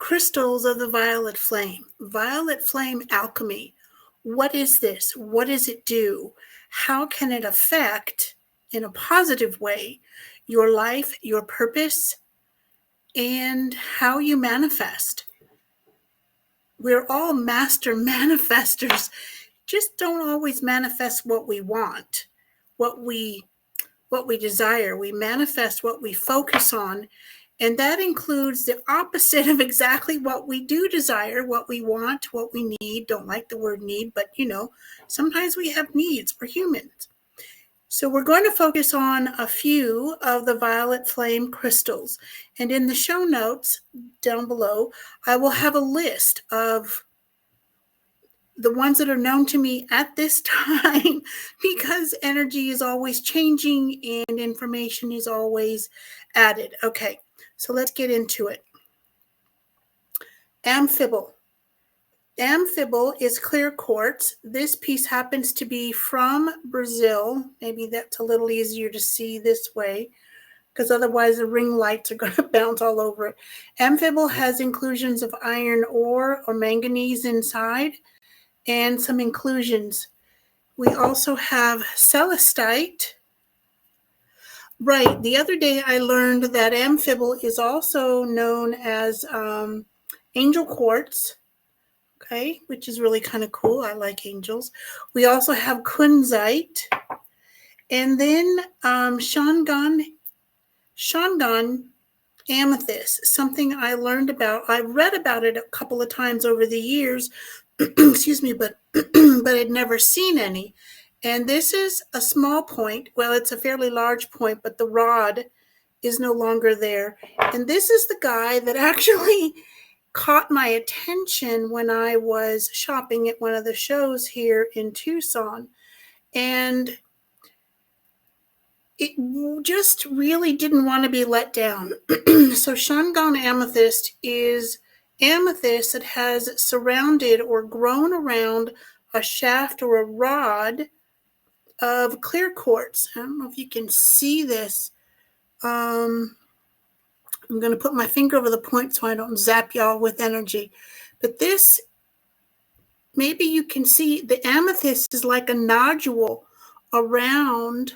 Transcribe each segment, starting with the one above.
Crystals of the violet flame. Violet flame alchemy. What is this? What does it do? How can it affect, in a positive way, your life, your purpose, and how you manifest? We're all master manifestors. Just don't always manifest what we want, what we desire. We manifest what we focus on, and that includes the opposite of exactly what we do desire, what we want, what we need. Don't like the word need, but sometimes we have needs. We're humans. So we're going to focus on a few of the violet flame crystals. And in the show notes down below, I will have a list of the ones that are known to me at this time, because energy is always changing and information is always added. Okay, so let's get into it. Amphibole. Amphibole is clear quartz. This piece happens to be from Brazil. Maybe that's a little easier to see this way, because otherwise the ring lights are going to bounce all over it. Amphibole has inclusions of iron ore or manganese inside, and some inclusions. We also have Celestite. Right, the other day I learned that Amphibole is also known as angel quartz, okay, which is really kind of cool. I like angels. We also have Kunzite, and then Shangan Amethyst, something I learned about. I read about it a couple of times over the years, excuse me, but I'd never seen any. And this is a small point. Well, it's a fairly large point, but the rod is no longer there. And this is the guy that actually caught my attention when I was shopping at one of the shows here in Tucson. And it just really didn't want to be let down. So Shangan Amethyst is amethyst that has surrounded or grown around a shaft or a rod of clear quartz. I don't know if you can see this. I'm going to put my finger over the point so I don't zap y'all with energy. But this, maybe you can see the amethyst is like a nodule around.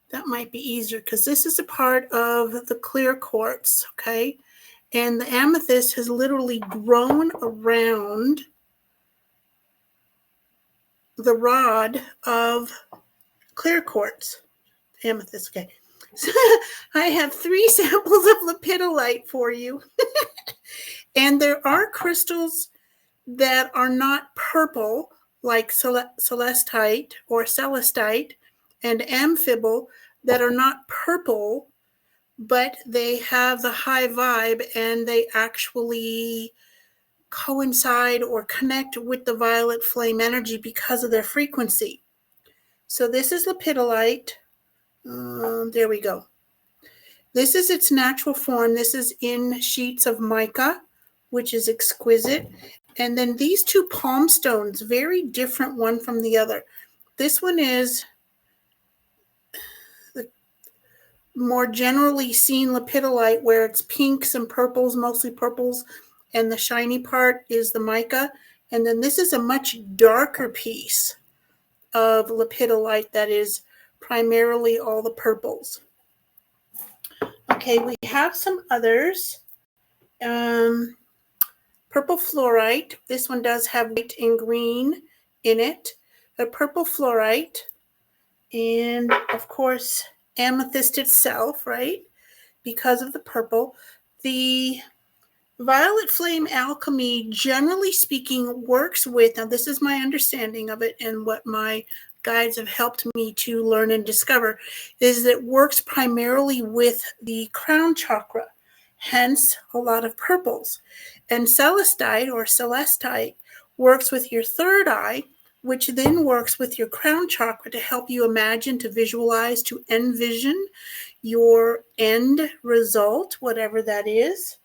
That might be easier because this is a part of the clear quartz, okay? And the amethyst has literally grown around the rod of clear quartz. Amethyst, okay. So I have 3 samples of lepidolite for you. And there are crystals that are not purple, like celestite or celestite and amphibole, that are not purple, but they have the high vibe and they actually coincide or connect with the violet flame energy because of their frequency. So this is lepidolite. There we go. This is its natural form. This is in sheets of mica, which is exquisite. And then these 2 palm stones, very different one from the other. This one is the more generally seen lepidolite, where it's pinks and purples, mostly purples, and the shiny part is the mica. And then this is a much darker piece of lepidolite that is primarily all the purples. Okay, we have some others. Purple fluorite. This one does have white and green in it. A purple fluorite. And of course, amethyst itself, right? Because of the purple. The violet flame alchemy, generally speaking, works with, now this is my understanding of it and what my guides have helped me to learn and discover, is that it works primarily with the crown chakra, hence a lot of purples. And celestite or celestite works with your third eye, which then works with your crown chakra to help you imagine, to visualize, to envision your end result, whatever that is.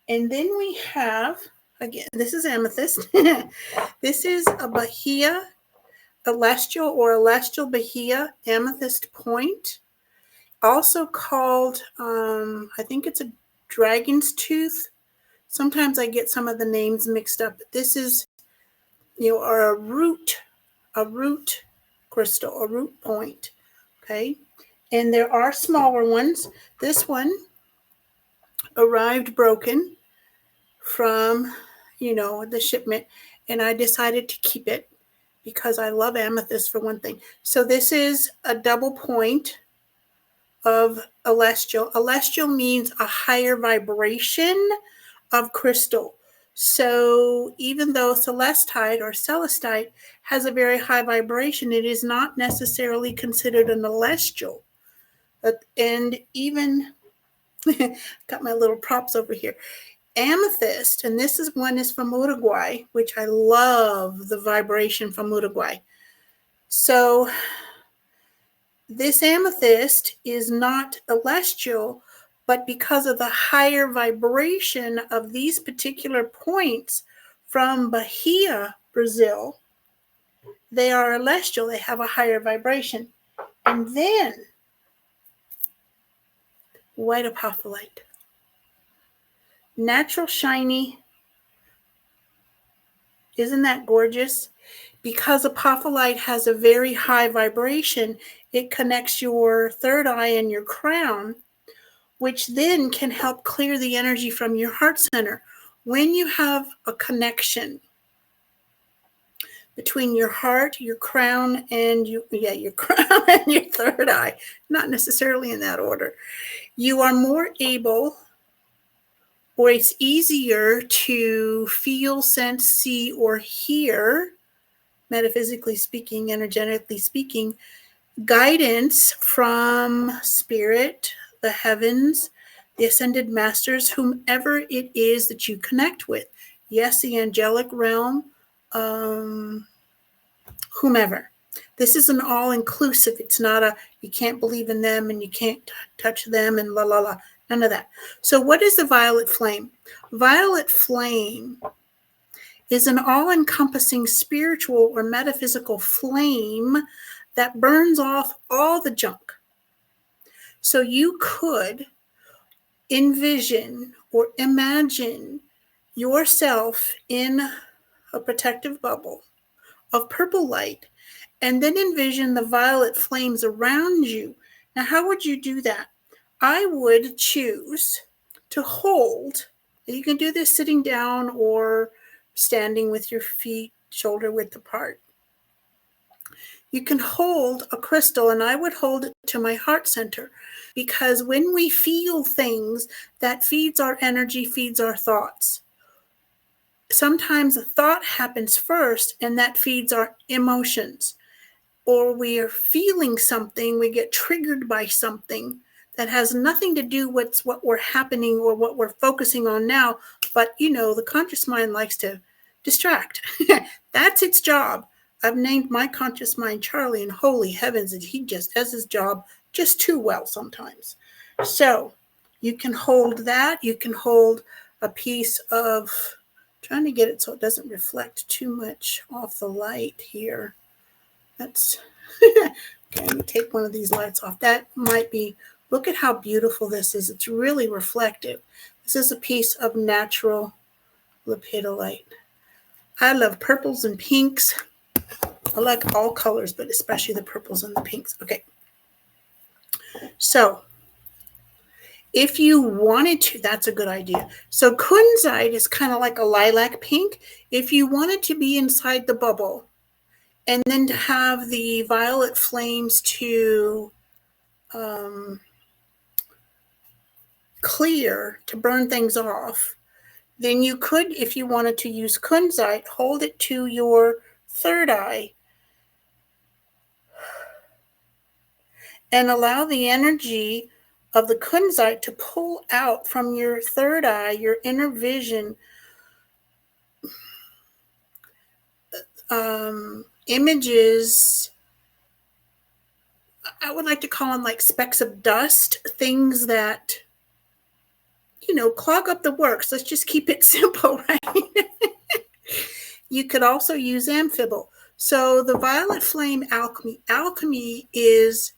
And then we have, again, this is amethyst. This is a Bahi'a, Elestial or Elestial Bahi'a amethyst point, also called, I think it's a dragon's tooth. Sometimes I get some of the names mixed up. But this is, or a root crystal, a root point. Okay. And there are smaller ones. This one arrived broken from, the shipment, and I decided to keep it because I love amethyst for one thing. So this is a double point of Elestial. Elestial means a higher vibration of crystal. So even though Celestite or Celestite has a very high vibration, it is not necessarily considered an Elestial. And even, got my little props over here. Amethyst, and this is one is from Uruguay, which I love the vibration from Uruguay. So this amethyst is not Elestial, but because of the higher vibration of these particular points from Bahi'a, Brazil, they are Elestial. They have a higher vibration. And then white apophyllite. Natural shiny. Isn't that gorgeous? Because apophyllite has a very high vibration, it connects your third eye and your crown, which then can help clear the energy from your heart center. When you have a connection between your heart, your crown, and your crown and your third eye, not necessarily in that order, you are more able, or it's easier to feel, sense, see, or hear, metaphysically speaking, energetically speaking, guidance from spirit, the heavens, the ascended masters, whomever it is that you connect with. Yes, the angelic realm, whomever. This is an all-inclusive. It's not a, you can't believe in them and you can't touch them and la, la, la. None of that. So what is the violet flame? Violet flame is an all-encompassing spiritual or metaphysical flame that burns off all the junk. So you could envision or imagine yourself in a protective bubble of purple light, and then envision the violet flames around you. Now, how would you do that? I would choose to hold, you can do this sitting down or standing with your feet shoulder width apart. You can hold a crystal, and I would hold it to my heart center, because when we feel things, that feeds our energy, feeds our thoughts. Sometimes a thought happens first, and that feeds our emotions. Or we are feeling something, we get triggered by something that has nothing to do with what we're happening or what we're focusing on now. But, the conscious mind likes to distract. That's its job. I've named my conscious mind Charlie, and holy heavens, he just does his job just too well sometimes. So you can hold that. You can hold a piece of, trying to get it so it doesn't reflect too much off the light here. That's, okay, let me take one of these lights off. That might be, look at how beautiful this is. It's really reflective. This is a piece of natural lepidolite. I love purples and pinks. I like all colors, but especially the purples and the pinks. Okay. So if you wanted to, that's a good idea. So Kunzite is kind of like a lilac pink. If you wanted to be inside the bubble and then to have the violet flames to clear, to burn things off, then you could, if you wanted to use Kunzite, hold it to your third eye and allow the energy of the Kunzite to pull out from your third eye, your inner vision, images. I would like to call them like specks of dust, things that, clog up the works. Let's just keep it simple, right? You could also use Amphibole. So the violet flame alchemy. Alchemy is,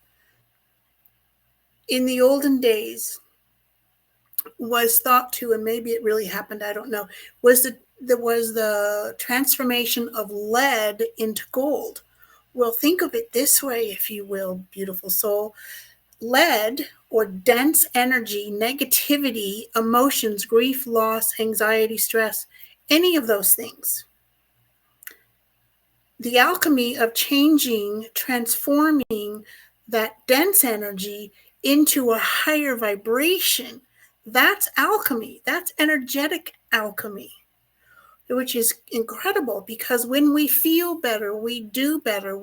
in the olden days, was thought to, and maybe it really happened, I don't know, was the transformation of lead into gold. Well, think of it this way, if you will, beautiful soul. Lead, or dense energy, negativity, emotions, grief, loss, anxiety, stress, any of those things. The alchemy of changing, transforming that dense energy into a higher vibration, that's alchemy. That's energetic alchemy, which is incredible, because when we feel better, we do better.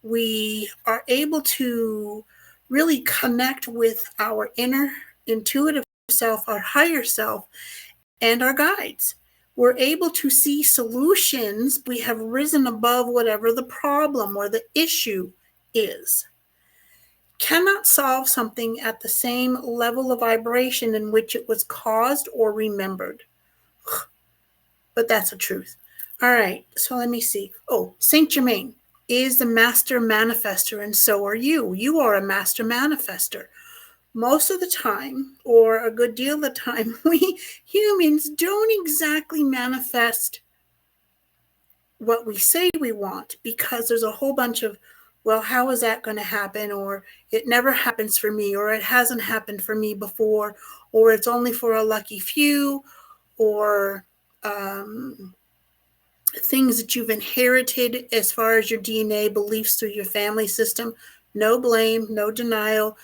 We are able to really connect with our inner intuitive self, our higher self, and our guides. We're able to see solutions. We have risen above whatever the problem or the issue is. Cannot solve something at the same level of vibration in which it was caused or remembered. But that's the truth. All right, so let me see. Oh, Saint Germain is the master manifester, and so are you. You are a master manifester. Most of the time, or a good deal of the time, we humans don't exactly manifest what we say we want, because there's a whole bunch of, well, how is that going to happen? Or it never happens for me, or it hasn't happened for me before, or it's only for a lucky few, or things that you've inherited as far as your DNA beliefs through your family system. No blame, no denial.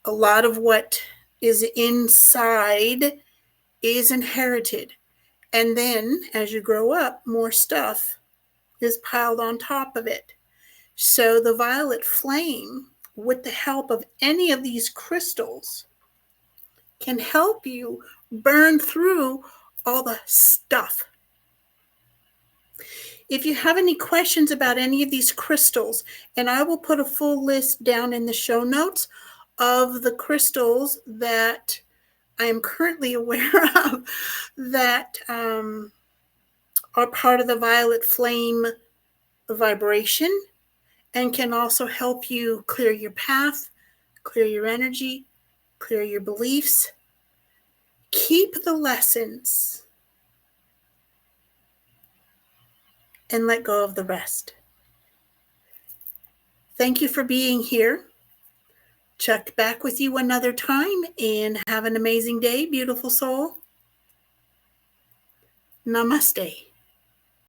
A lot of what is inside is inherited. And then as you grow up, more stuff is piled on top of it. So the violet flame, with the help of any of these crystals, can help you burn through all the stuff. If you have any questions about any of these crystals, and I will put a full list down in the show notes of the crystals that I am currently aware of that are part of the violet flame vibration, and can also help you clear your path, clear your energy, clear your beliefs. Keep the lessons and let go of the rest. Thank you for being here. Check back with you another time, and have an amazing day, beautiful soul. Namaste.